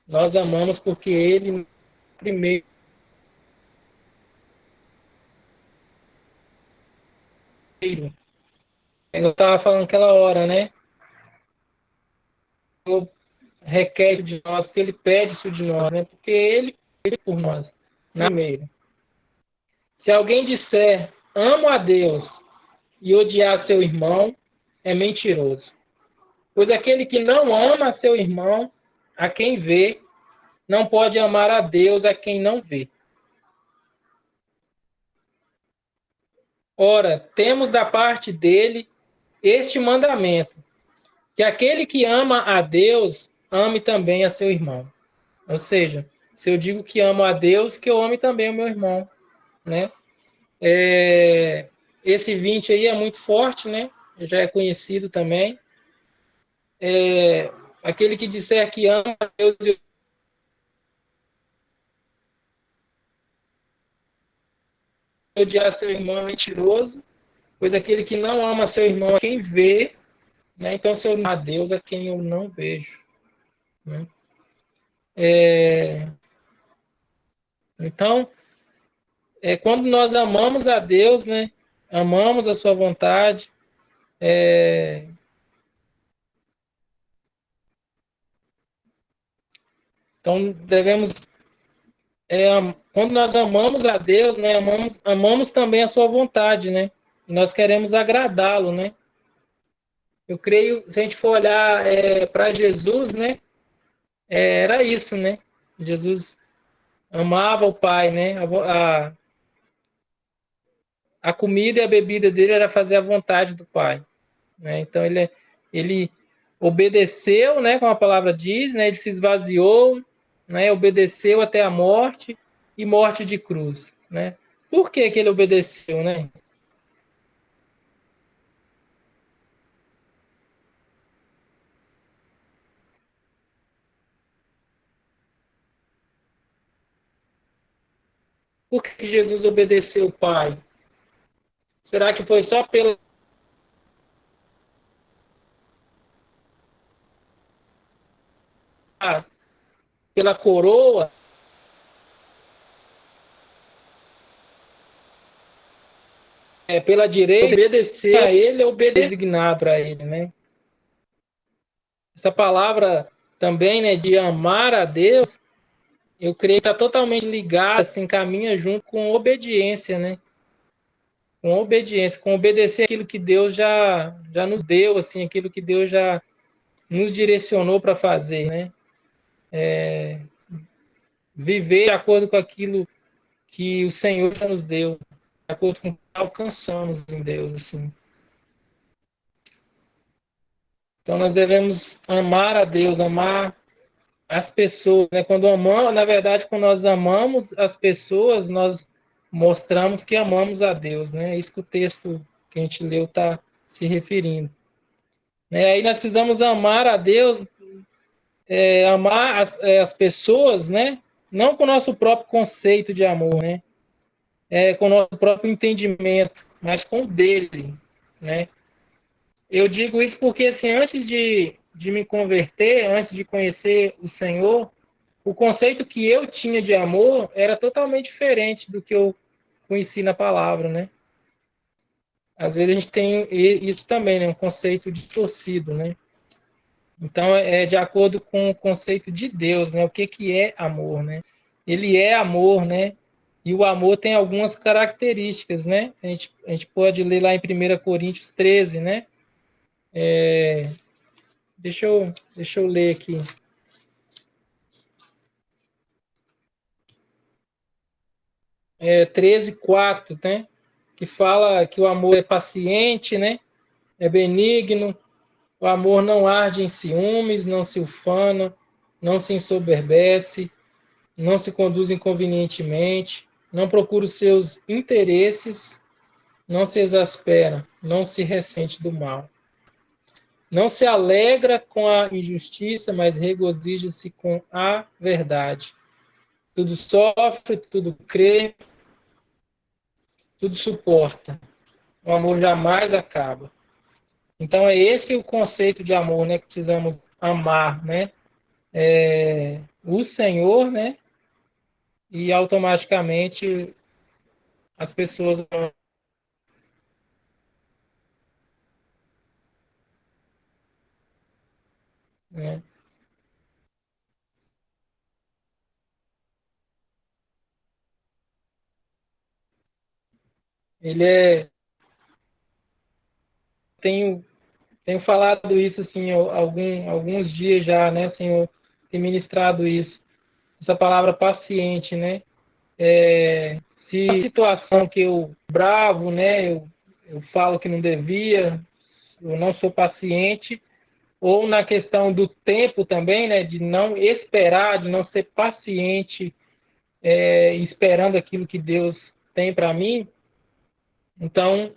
B: Nós amamos porque ele primeiro. Eu estava falando aquela hora, né? Ele requer de nós, porque ele pede isso de nós, né? Porque ele por nós, na primeira. Se alguém disser, amo a Deus, e odiar seu irmão, é mentiroso. Pois aquele que não ama seu irmão, a quem vê, não pode amar a Deus a quem não vê. Ora, temos da parte dele este mandamento, que aquele que ama a Deus, ame também a seu irmão. Ou seja, se eu digo que amo a Deus, que eu ame também o meu irmão, né? Esse 20 aí é muito forte, né? Já é conhecido também. Aquele que disser que ama a Deus e odiar seu irmão é mentiroso, pois aquele que não ama seu irmão é quem vê, né? Então, se eu amo a Deus é quem eu não vejo, né? Então, quando nós amamos a Deus, né? Amamos a sua vontade, então devemos, quando nós amamos a Deus, né? Amamos também a sua vontade, né? E nós queremos agradá-lo, né? Eu creio, se a gente for olhar para Jesus, né? Era isso, né? Jesus amava o Pai, né? A comida e a bebida dele era fazer a vontade do Pai, né? Então ele obedeceu, né? Como a palavra diz, né? Ele se esvaziou, né? Obedeceu até a morte e morte de cruz, né? Por que que ele obedeceu, né? Por que que Jesus obedeceu o Pai? Será que foi só pela coroa, pela direita, obedecer a ele ou obedecer designado para ele, né? Essa palavra também, né, de amar a Deus, eu creio que está totalmente ligada, assim, caminha junto com obediência, né? Com obediência, com obedecer aquilo que Deus já nos deu, assim, aquilo que Deus já nos direcionou para fazer, né? Viver de acordo com aquilo que o Senhor já nos deu, de acordo com o que alcançamos em Deus, assim. Então nós devemos amar a Deus, amar as pessoas, né? Quando amamos, na verdade, quando nós amamos as pessoas, nós mostramos que amamos a Deus, né? É isso que o texto que a gente leu está se referindo. Aí nós precisamos amar a Deus, amar as pessoas, né? Não com o nosso próprio conceito de amor, né? Com o nosso próprio entendimento, mas com o dele, né? Eu digo isso porque, assim, antes de me converter, antes de conhecer o Senhor, o conceito que eu tinha de amor era totalmente diferente do que eu conheci na palavra, né? Às vezes a gente tem isso também, né? Um conceito distorcido, né? Então, é de acordo com o conceito de Deus, né? O que que é amor, né? Ele é amor, né? E o amor tem algumas características, né? A gente pode ler lá em 1 Coríntios 13, né? Deixa eu ler aqui. 13:4, né? Que fala que o amor é paciente, né? É benigno, o amor não arde em ciúmes, não se ufana, não se ensoberbece, não se conduz inconvenientemente, não procura os seus interesses, não se exaspera, não se ressente do mal. Não se alegra com a injustiça, mas regozija-se com a verdade. Tudo sofre, tudo crê, tudo suporta. O amor jamais acaba. Então é esse o conceito de amor, né? Que precisamos amar, né? O Senhor, né? E automaticamente as pessoas, né? Ele tenho tenho falado isso assim alguns dias já, né? Tenho ministrado isso, essa palavra paciente, né? Se a situação que eu bravo, né? Eu falo que não devia, eu não sou paciente, ou na questão do tempo também, né? De não esperar, de não ser paciente, esperando aquilo que Deus tem para mim. Então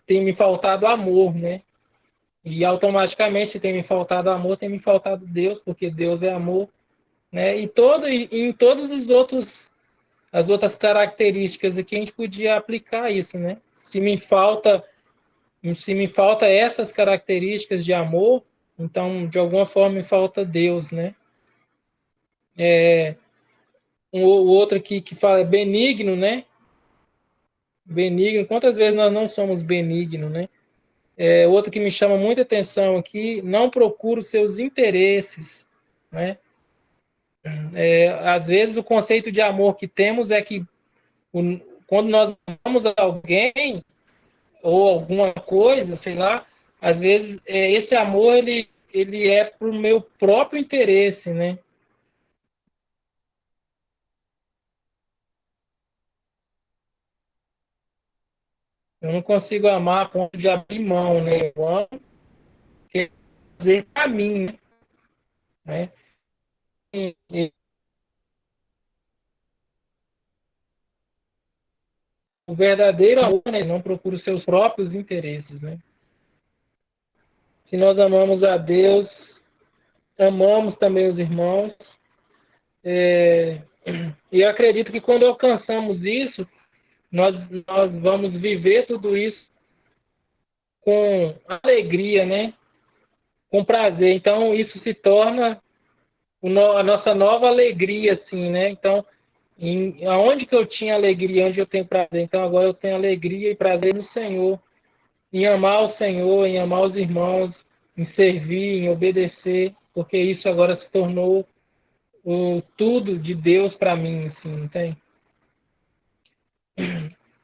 B: tem me faltado amor, né? E automaticamente, se tem me faltado amor, tem me faltado Deus, porque Deus é amor, né? E em todos os outros, as outras características aqui, a gente podia aplicar isso, né? Se me falta essas características de amor, então, de alguma forma, me falta Deus, né? O outro aqui que fala é benigno, né? Benigno. Quantas vezes nós não somos benignos, né? Outro que me chama muita atenção aqui, não procura os seus interesses, né? Às vezes o conceito de amor que temos é que quando nós amamos alguém ou alguma coisa, sei lá, às vezes esse amor ele é para o meu próprio interesse, né? Eu não consigo amar a ponto de abrir mão, né? Eu amo porque fazer para mim, né? E o verdadeiro amor, né, não procura os seus próprios interesses, né? Se nós amamos a Deus, amamos também os irmãos. E eu acredito que quando alcançamos isso, nós vamos viver tudo isso com alegria, né? Com prazer. Então, isso se torna a nossa nova alegria, assim, né? Então, aonde que eu tinha alegria, onde eu tenho prazer. Então, agora eu tenho alegria e prazer no Senhor, em amar o Senhor, em amar os irmãos, em servir, em obedecer, porque isso agora se tornou o tudo de Deus para mim, assim, não tem?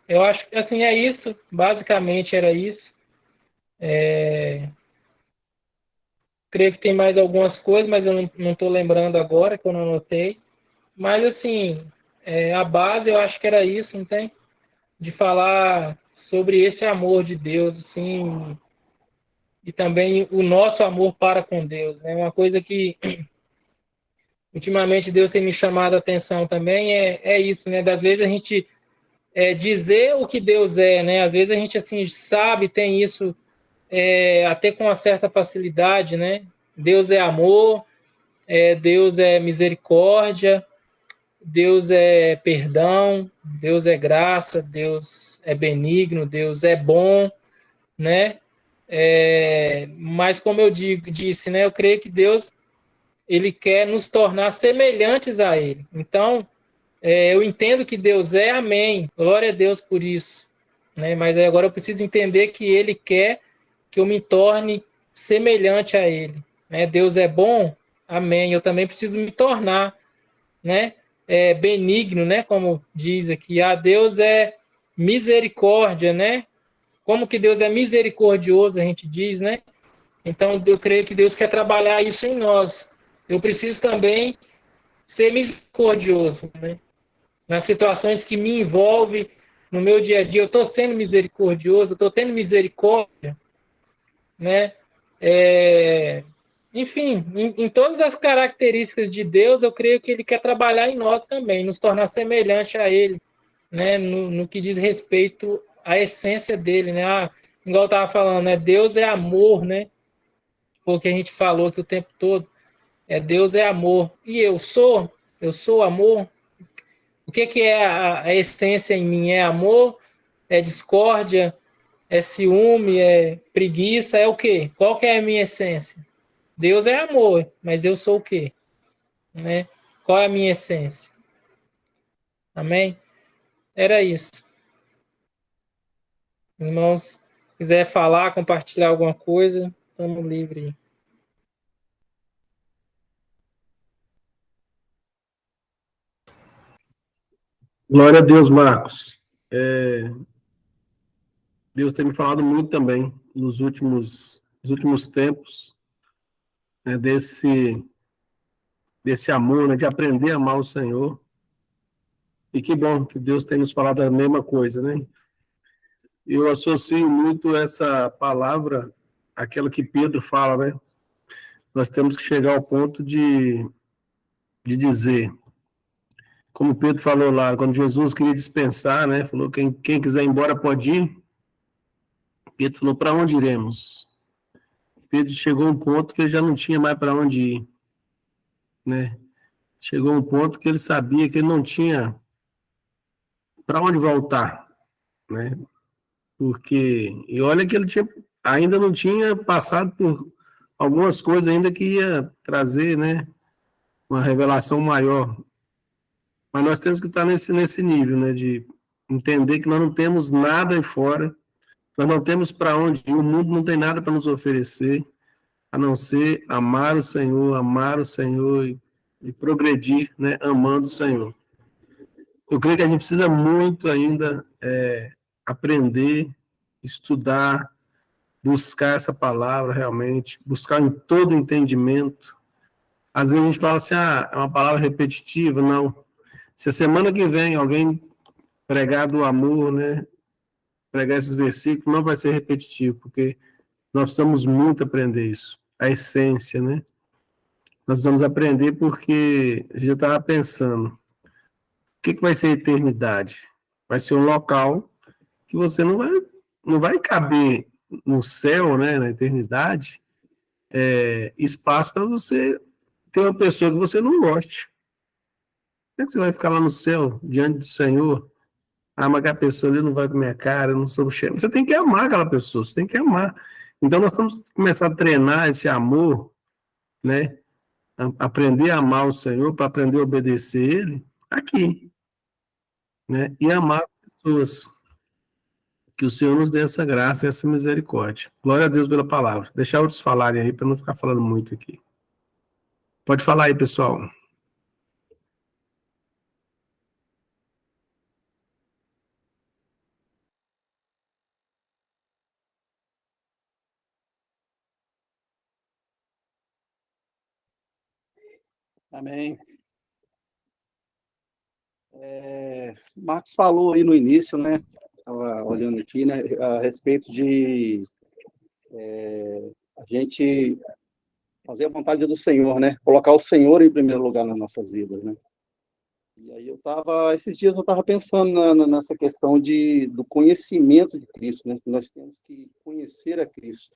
B: Eu acho que assim é isso, basicamente era isso. Creio que tem mais algumas coisas, mas eu não estou lembrando agora, que eu não anotei. Mas assim, a base eu acho que era isso, não tem? De falar sobre esse amor de Deus, assim, e também o nosso amor para com Deus. É uma coisa que ultimamente Deus tem me chamado a atenção também, é isso, né? Das vezes a gente dizer o que Deus é, né? Às vezes a gente assim sabe, tem isso até com uma certa facilidade, né? Deus é amor, Deus é misericórdia, Deus é perdão, Deus é graça, Deus é benigno, Deus é bom, né? Mas como eu disse, né? Eu creio que Deus ele quer nos tornar semelhantes a Ele. Então, eu entendo que Deus é, amém. Glória a Deus por isso. Né? Mas agora eu preciso entender que Ele quer que eu me torne semelhante a Ele. Né? Deus é bom, amém. Eu também preciso me tornar, né? Benigno, né? Como diz aqui. Deus é misericórdia, né? Como que Deus é misericordioso, a gente diz, né? Então eu creio que Deus quer trabalhar isso em nós. Eu preciso também ser misericordioso, né? Nas situações que me envolvem no meu dia a dia, eu estou sendo misericordioso, estou tendo misericórdia, né? Enfim, em todas as características de Deus, eu creio que Ele quer trabalhar em nós também, nos tornar semelhante a Ele, né? No que diz respeito à essência dele, né? Igual eu estava falando, né? Deus é amor, né? Porque a gente falou aqui o tempo todo. Deus é amor. E eu sou amor. O que é a essência em mim? É amor? É discórdia? É ciúme? É preguiça? É o quê? Qual que é a minha essência? Deus é amor, mas eu sou o quê? Né? Qual é a minha essência? Amém? Era isso. Irmãos, quiser falar, compartilhar alguma coisa, estamos livres.
C: Glória a Deus, Marcos. Deus tem me falado muito também nos últimos tempos, né, desse amor, né, de aprender a amar o Senhor. E que bom que Deus tem nos falado a mesma coisa, né? Eu associo muito essa palavra àquela que Pedro fala, né? Nós temos que chegar ao ponto de dizer, como Pedro falou lá, quando Jesus queria dispensar, né? Falou, quem quiser ir embora pode ir. Pedro falou, para onde iremos? Pedro chegou a um ponto que ele já não tinha mais para onde ir, né? Chegou a um ponto que ele sabia que ele não tinha para onde voltar, né? Porque, e olha que ele ainda não tinha passado por algumas coisas ainda que ia trazer, né, uma revelação maior. Mas nós temos que estar nesse nível, né, de entender que nós não temos nada aí fora, nós não temos para onde ir, o mundo não tem nada para nos oferecer, a não ser amar o Senhor e progredir, né, amando o Senhor. Eu creio que a gente precisa muito ainda aprender, estudar, buscar essa palavra realmente, buscar em todo entendimento. Às vezes a gente fala assim, é uma palavra repetitiva. Não. Se a semana que vem alguém pregar do amor, né, pregar esses versículos, não vai ser repetitivo, porque nós precisamos muito aprender isso, a essência, né? Nós precisamos aprender porque a gente já estava pensando, o que vai ser a eternidade? Vai ser um local que você não vai caber no céu, né, na eternidade, espaço para você ter uma pessoa que você não goste. Como é que você vai ficar lá no céu, diante do Senhor? Mas aquela pessoa ali não vai com a minha cara, eu não sou o chefe. Você tem que amar aquela pessoa, você tem que amar. Então nós estamos começando a treinar esse amor, né? Aprender a amar o Senhor, para aprender a obedecer Ele, aqui, né? E amar as pessoas. Que o Senhor nos dê essa graça e essa misericórdia. Glória a Deus pela palavra. Deixar outros falarem aí, para não ficar falando muito aqui. Pode falar aí, pessoal.
D: Amém. Marcos falou aí no início, né? Estava olhando aqui, né? A respeito de a gente fazer a vontade do Senhor, né? Colocar o Senhor em primeiro lugar nas nossas vidas, né? E aí esses dias eu estava pensando nessa questão do conhecimento de Cristo, né? Que nós temos que conhecer a Cristo.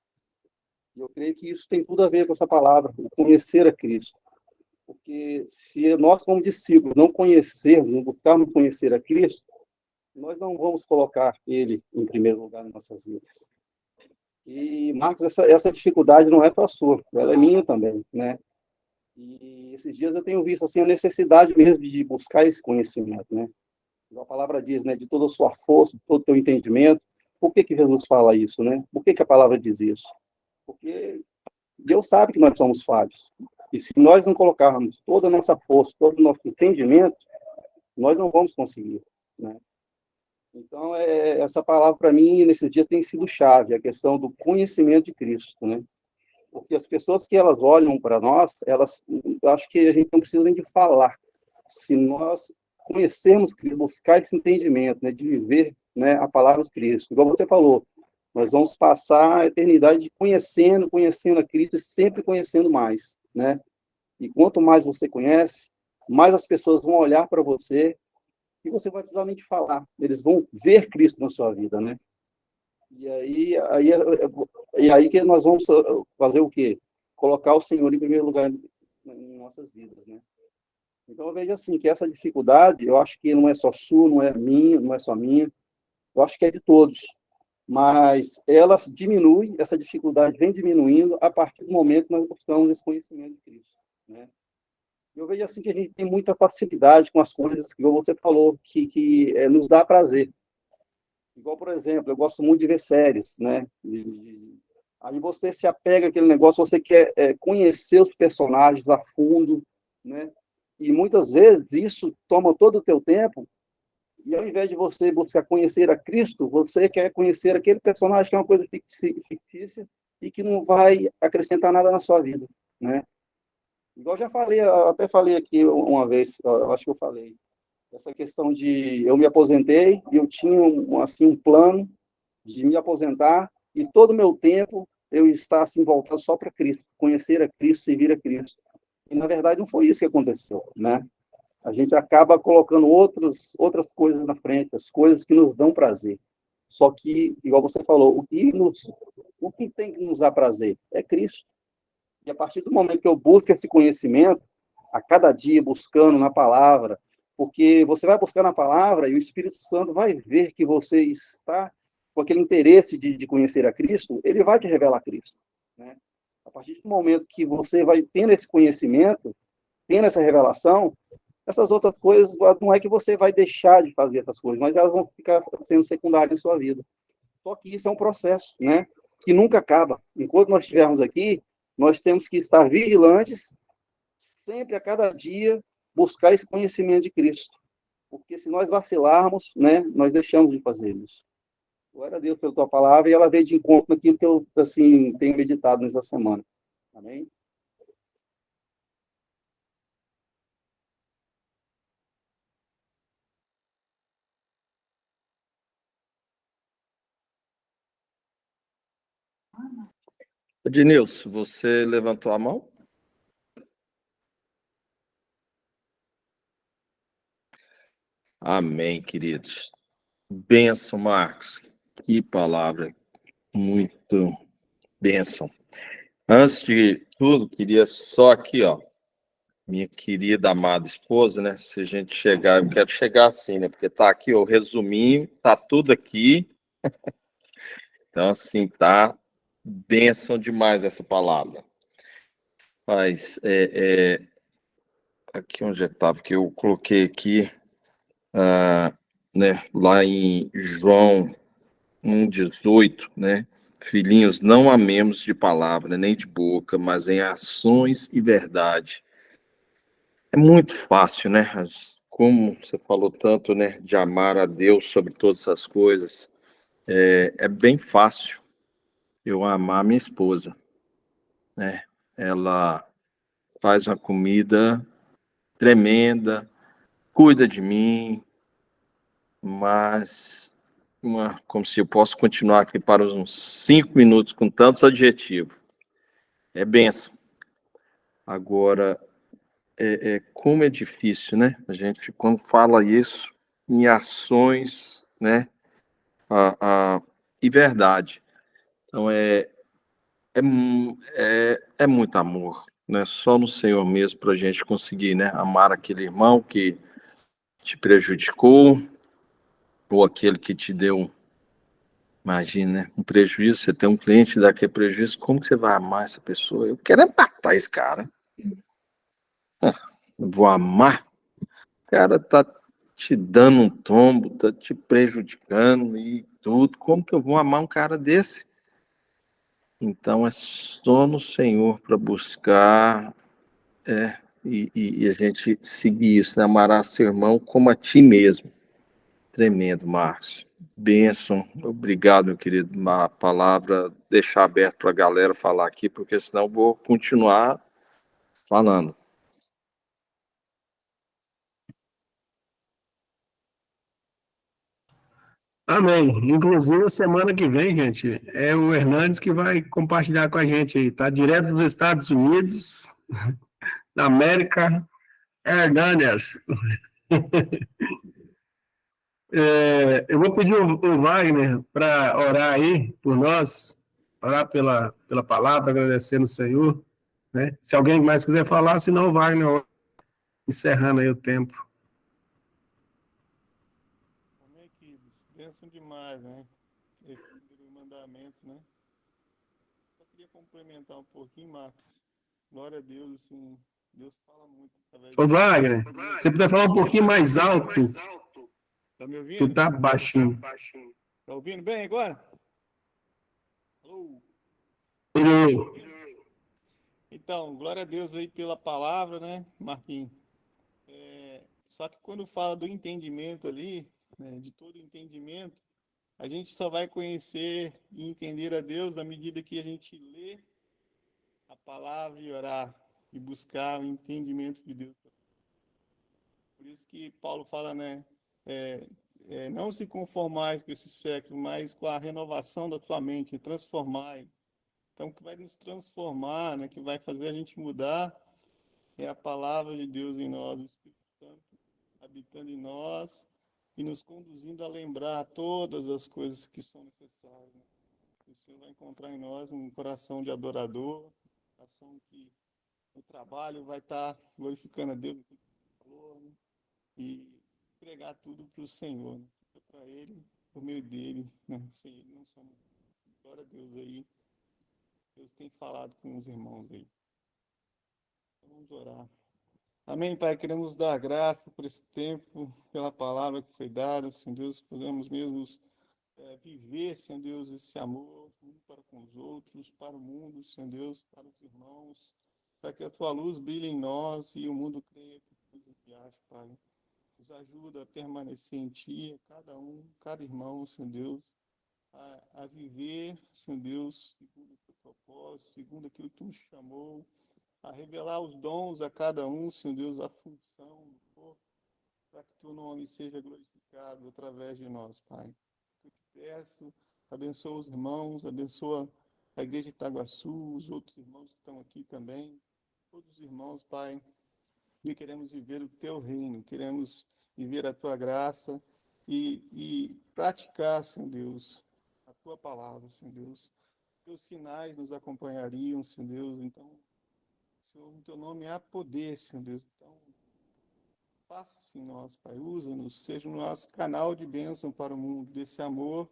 D: E eu creio que isso tem tudo a ver com essa palavra, o conhecer a Cristo. Porque se nós, como discípulos, não conhecermos, não buscarmos conhecer a Cristo, nós não vamos colocar Ele em primeiro lugar nas nossas vidas. E, Marcos, essa dificuldade não é só sua, ela é minha também, né? E esses dias eu tenho visto assim, a necessidade mesmo de buscar esse conhecimento, né? A palavra diz, né, de toda a sua força, de todo o teu entendimento. Por que Jesus fala isso, né? Por que a palavra diz isso? Porque Deus sabe que nós somos falhos. E se nós não colocarmos toda a nossa força, todo o nosso entendimento, nós não vamos conseguir, né? Então, essa palavra, para mim, nesses dias tem sido chave, a questão do conhecimento de Cristo, né? Porque as pessoas que elas olham para nós, eu acho que a gente não precisa nem de falar. Se nós conhecermos Cristo, buscar esse entendimento, né, de viver, né, a palavra de Cristo, igual você falou, nós vamos passar a eternidade conhecendo a Cristo e sempre conhecendo mais, né? E quanto mais você conhece, mais as pessoas vão olhar para você e você vai precisar nem de falar. Eles vão ver Cristo na sua vida, né? E aí que nós vamos fazer o quê? Colocar o Senhor em primeiro lugar em nossas vidas, né? Então eu vejo assim que essa dificuldade, eu acho que não é só sua, não é minha, não é só minha. Eu acho que é de todos. Mas ela diminui, essa dificuldade vem diminuindo a partir do momento que nós buscamos esse conhecimento de Cristo, né? Eu vejo assim que a gente tem muita facilidade com as coisas que você falou, que nos dá prazer. Igual, por exemplo, eu gosto muito de ver séries, né? Aí você se apega àquele negócio, você quer conhecer os personagens a fundo, né? E muitas vezes isso toma todo o teu tempo, e ao invés de você buscar conhecer a Cristo, você quer conhecer aquele personagem que é uma coisa fictícia e que não vai acrescentar nada na sua vida, né? Igual eu já falei, eu até falei aqui uma vez, eu acho que eu falei, essa questão de eu me aposentei e eu tinha um plano de me aposentar e todo o meu tempo eu estar assim voltado só para Cristo, conhecer a Cristo, servir a Cristo. E na verdade não foi isso que aconteceu, né? A gente acaba colocando outras coisas na frente, as coisas que nos dão prazer. Só que, igual você falou, o que nos O que tem que nos dar prazer? É Cristo. E a partir do momento que eu busco esse conhecimento, a cada dia buscando na palavra, porque você vai buscar na palavra e o Espírito Santo vai ver que você está com aquele interesse de conhecer a Cristo, ele vai te revelar a Cristo, né? A partir do momento que você vai tendo esse conhecimento, tendo essa revelação, essas outras coisas, não é que você vai deixar de fazer essas coisas, mas elas vão ficar sendo secundárias em sua vida. Só que isso é um processo, né, que nunca acaba. Enquanto nós estivermos aqui, nós temos que estar vigilantes, sempre a cada dia, buscar esse conhecimento de Cristo. Porque se nós vacilarmos, né, nós deixamos de fazer isso. Glória a Deus pela tua palavra, e ela veio de encontro naquilo que eu, assim, tenho meditado nessa semana. Amém?
E: Ednilson, você levantou a mão? Amém, queridos. Benção, Marcos. Que palavra, muito bênção. Antes de tudo, queria só aqui, ó, minha querida amada esposa, né? Se a gente chegar, eu quero chegar assim, né? Porque tá aqui, ó, o resuminho, tá tudo aqui. Então, assim, tá bênção demais essa palavra. Mas, aqui onde é que estava? Que eu coloquei aqui, né? Lá em João 1,18, né? Filhinhos, não amemos de palavra, nem de boca, mas em ações e verdade. É muito fácil, né? Como você falou tanto, né? De amar a Deus sobre todas essas coisas. É bem fácil eu amar minha esposa, né? Ela faz uma comida tremenda, cuida de mim, mas como se eu posso continuar aqui para uns 5 minutos com tantos adjetivos. É bênção. Agora, como é difícil, né? A gente, quando fala isso em ações, né? E verdade. Então, é muito amor, né? Só no Senhor mesmo para a gente conseguir, né? Amar aquele irmão que te prejudicou, ou aquele que te deu, imagina, né? Um prejuízo. Você tem um cliente que dá aquele prejuízo, como que você vai amar essa pessoa? Eu quero matar esse cara. Eu vou amar. O cara tá te dando um tombo, tá te prejudicando e tudo. Como que eu vou amar um cara desse? Então é só no Senhor para buscar e a gente seguir isso, né? Amarás seu irmão como a ti mesmo. Tremendo, Marcos. Bênção. Obrigado, meu querido. Uma palavra, deixar aberto para a galera falar aqui, porque senão eu vou continuar falando.
C: Amém. Inclusive, semana que vem, gente, é o Hernandes que vai compartilhar com a gente aí, tá? Direto dos Estados Unidos, da América, Hernandes. Eu vou pedir o Wagner para orar aí por nós, orar pela palavra, agradecendo o Senhor, né? Se alguém mais quiser falar, senão o Wagner encerrando aí o tempo.
F: Amém, queridos. Bênção demais, né? Esse primeiro mandamento, né? Só queria complementar um pouquinho, Marcos. Glória a Deus, assim, Deus fala muito através
C: Ô,
F: de...
C: Wagner, se você puder falar um pouquinho mais alto,
F: Tá me
C: tu
F: ouvindo?
C: tá baixinho.
F: Tá ouvindo bem agora? Alô?
C: Melhorou.
F: Então, glória a Deus aí pela palavra, né, Marquinhos? Só que quando fala do entendimento ali, né, de todo entendimento, a gente só vai conhecer e entender a Deus à medida que a gente lê a palavra e orar e buscar o entendimento de Deus. Por isso que Paulo fala, né? Não se conformais com esse século, mas com a renovação da tua mente, transformar. Então, o que vai nos transformar, né? Que vai fazer a gente mudar é a palavra de Deus em nós, o Espírito Santo habitando em nós e nos conduzindo a lembrar todas as coisas que são necessárias. Né? O Senhor vai encontrar em nós um coração de adorador, um coração que no trabalho vai estar glorificando a Deus, né? E entregar tudo para o Senhor, né? Para Ele, por meio dele, né? Sem Ele não somos. Glória a Deus aí. Deus tem falado com os irmãos aí. Então, vamos orar. Amém, Pai. Queremos dar graça por esse tempo, pela palavra que foi dada, Senhor Deus, podemos mesmo viver, Senhor Deus, esse amor um para com os outros, para o mundo, Senhor Deus, para os irmãos, para que a Tua luz brilhe em nós e o mundo creia que Tu nos enviaste, Pai. Nos ajuda a permanecer em Ti, cada irmão, Senhor Deus, a viver, Senhor Deus, segundo o Teu propósito, segundo aquilo que Tu nos chamou, a revelar os dons a cada um, Senhor Deus, a função do corpo, para que Teu nome seja glorificado através de nós, Pai. Eu te peço, abençoa os irmãos, abençoa a igreja de Itaguaçu, os outros irmãos que estão aqui também, todos os irmãos, Pai, e queremos viver o Teu reino, queremos viver a Tua graça e praticar, Senhor Deus, a Tua palavra, Senhor Deus. Teus sinais nos acompanhariam, Senhor Deus, então, Senhor, no Teu nome há poder, Senhor Deus, então, faça-se em nós, Pai, usa-nos, seja o nosso canal de bênção para o mundo, desse amor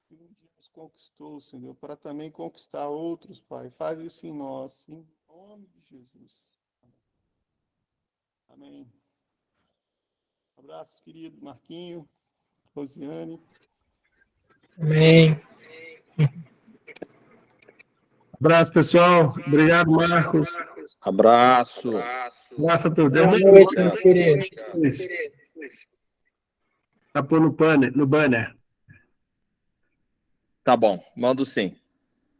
F: que um dia nos conquistou, Senhor, para também conquistar outros, Pai, faz isso em nós, em nome de Jesus. Amém. Abraços, querido Marquinho, Rosiane.
B: Amém.
C: Abraço, pessoal. Obrigado, Marcos.
E: Abraço.
C: Graças a Deus.
B: Boa noite, meu querido.
C: Tá pôr no banner.
E: Tá bom, mando sim.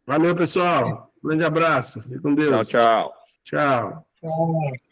C: Valeu, pessoal. Grande abraço. Fique com Deus.
E: Tchau, tchau.
C: Tchau.
B: Tchau.